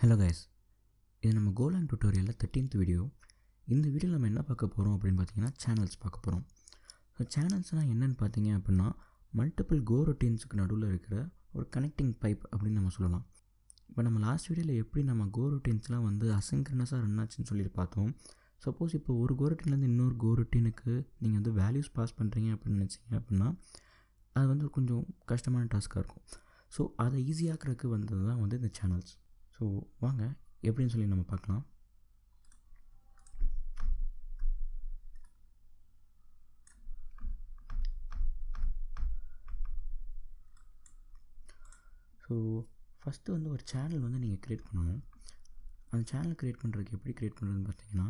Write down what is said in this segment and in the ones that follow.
Hello guys, இது நம்ம Golang tutorial 13th video. இந்த வீடியோவில் நம்ம என்ன பார்க்க போகிறோம் அப்படின்னு பார்த்தீங்கன்னா சேனல்ஸ் பார்க்க போகிறோம். ஸோ சேனல்ஸ்னால் என்னென்னு பார்த்தீங்க அப்படின்னா மல்டிபிள் கோ ரொட்டீன்ஸுக்கு நடுவில் இருக்கிற ஒரு கனெக்டிங் பைப் அப்படின்னு நம்ம சொல்லலாம். இப்போ நம்ம லாஸ்ட் வீடியோவில் எப்படி நம்ம கோ ரொட்டீன்ஸ்லாம் வந்து அசிங்க்ரனஸாக ரன் ஆச்சுன்னு சொல்லிட்டு பார்த்தோம். சப்போஸ் இப்போ ஒரு கோ ரொட்டீன்லேருந்து இன்னொரு கோ ரொட்டீனுக்கு நீங்கள் வந்து வேல்யூஸ் பாஸ் பண்ணுறீங்க அப்படின்னு நினச்சிங்க அப்படின்னா அது வந்து கொஞ்சம் கஷ்டமான டாஸ்க்காக இருக்கும். ஸோ அதை ஈஸியாக்கிறதுக்கு வந்தது தான் வந்து இந்த சேனல்ஸ். ஸோ வாங்க எப்படின்னு சொல்லி நம்ம பார்க்கலாம். ஸோ ஃபஸ்ட்டு வந்து ஒரு சேனல் வந்து நீங்கள் க்ரியேட் பண்ணணும். அந்த சேனல் க்ரியேட் பண்ணுறதுக்கு எப்படி க்ரியேட் பண்ணுறதுன்னு பார்த்தீங்கன்னா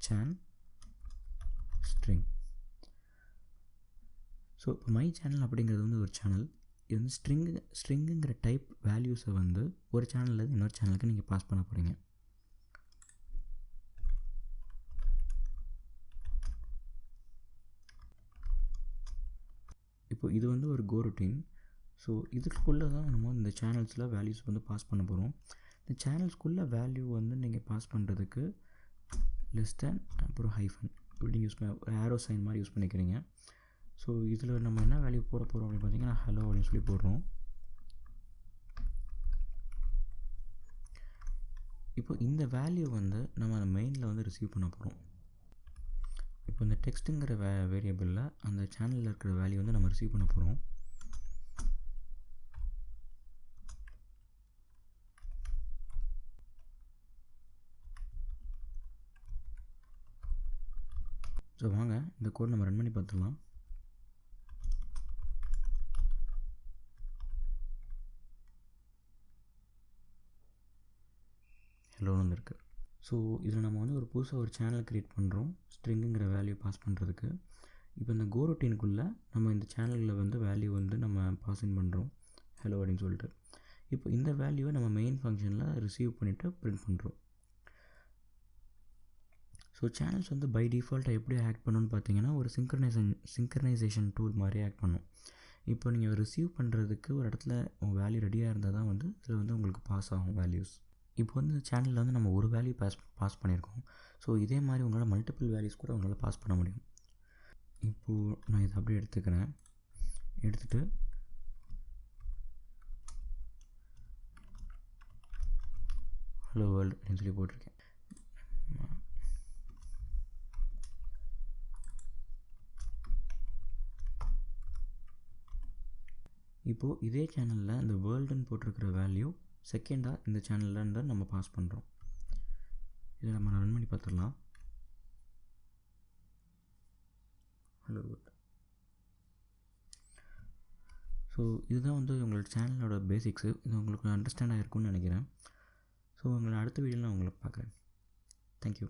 சேன் ஸ்ட்ரிங். ஸோ இப்போ மை சேனல் அப்படிங்கிறது வந்து ஒரு சேனல். இது வந்து ஸ்ட்ரிங்குங்கிற டைப் வேல்யூஸை வந்து ஒரு சேனல்லேருந்து இன்னொரு சேனலுக்கு நீங்கள் பாஸ் பண்ண போகிறீங்க. இப்போ இது வந்து ஒரு கோ ரொட்டீன். ஸோ இதுக்குள்ளே தான் நம்ம இந்த சேனல்ஸில் வேல்யூஸ் வந்து பாஸ் பண்ண போகிறோம். இந்த சேனல்ஸ்குள்ளே வேல்யூ வந்து நீங்கள் பாஸ் பண்ணுறதுக்கு லெஸ் தேன் அப்புறம் ஹைஃபன் இப்படி யூஸ் பண்ண ஆரோ சைன் மாதிரி யூஸ் பண்ணிக்கிறீங்க. ஸோ இதில் நம்ம என்ன வேல்யூ போட போகிறோம் அப்படின்னு பார்த்தீங்கன்னா ஹலோ அப்படின்னு சொல்லி போடுறோம். இப்போ இந்த வேல்யூ வந்து நம்ம அந்த மெயினில் வந்து ரிசீவ் பண்ண போகிறோம். இப்போ இந்த டெக்ஸ்ட்டுங்கிற வேரியபிளில் அந்த சேனலில் இருக்கிற வேல்யூ வந்து நம்ம ரிசீவ் பண்ண போகிறோம். ஸோ வாங்க இந்த கோட் நம்ம ரன் பண்ணி பார்த்துடலாம். ஹலோன்னு வந்துருக்கு. ஸோ இதில் நம்ம வந்து ஒரு புதுசாக ஒரு சேனல் க்ரியேட் பண்ணுறோம் ஸ்ட்ரிங்குங்கிற வேல்யூ பாஸ் பண்ணுறதுக்கு. இப்போ இந்த கோ ரொட்டீனுக்குள்ளே நம்ம இந்த சேனலில் வந்து வேல்யூ வந்து நம்ம பாஸ்இன் பண்ணுறோம் ஹலோ அப்படின்னு சொல்லிட்டு. இப்போ இந்த வேல்யூவை நம்ம மெயின் ஃபங்க்ஷனில் ரிசீவ் பண்ணிவிட்டு பிரிண்ட் பண்ணுறோம். ஸோ சேனல்ஸ் வந்து பை டிஃபால்ட்டாக எப்படி ஆக்ட் பண்ணணும்னு பார்த்தீங்கன்னா ஒரு சிங்க்ரனைசேஷன் டூல் மாதிரி ஆக்ட் பண்ணும். இப்போ நீங்கள் ரிசீவ் பண்ணுறதுக்கு ஒரு இடத்துல உங்கள் வேல்யூ ரெடியாக இருந்தால் தான் வந்து இதில் வந்து உங்களுக்கு பாஸ் ஆகும் வேல்யூஸ். இப்போ வந்து இந்த சேனலில் வந்து நம்ம ஒரு வேல்யூ பாஸ் பண்ணியிருக்கோம். ஸோ இதே மாதிரி உங்களால் மல்டிபிள் வேல்யூஸ் கூட உங்களால் பாஸ் பண்ண முடியும். இப்போது நான் இதை அப்படியே எடுத்துக்கிறேன். எடுத்துகிட்டு ஹலோ வேர்ல்டு அப்படின்னு சொல்லி போட்டிருக்கேன். இப்போது இதே சேனலில் இந்த வேர்ல்டுன்னு போட்டிருக்கிற வேல்யூ செகண்டாக இந்த சேனல்லேருந்து நம்ம பாஸ் பண்ணுறோம். இதை நம்ம ரன் பண்ணி பார்த்துடலாம். Hello world. ஸோ இதுதான் வந்து உங்களோட சேனலோட பேசிக்ஸு. இது உங்களுக்கு அண்டர்ஸ்டாண்ட் ஆகிருக்கும்னு நினைக்கிறேன். ஸோ உங்களை அடுத்த வீடியோவில் நான் உங்களை பார்க்குறேன். தேங்க்யூ.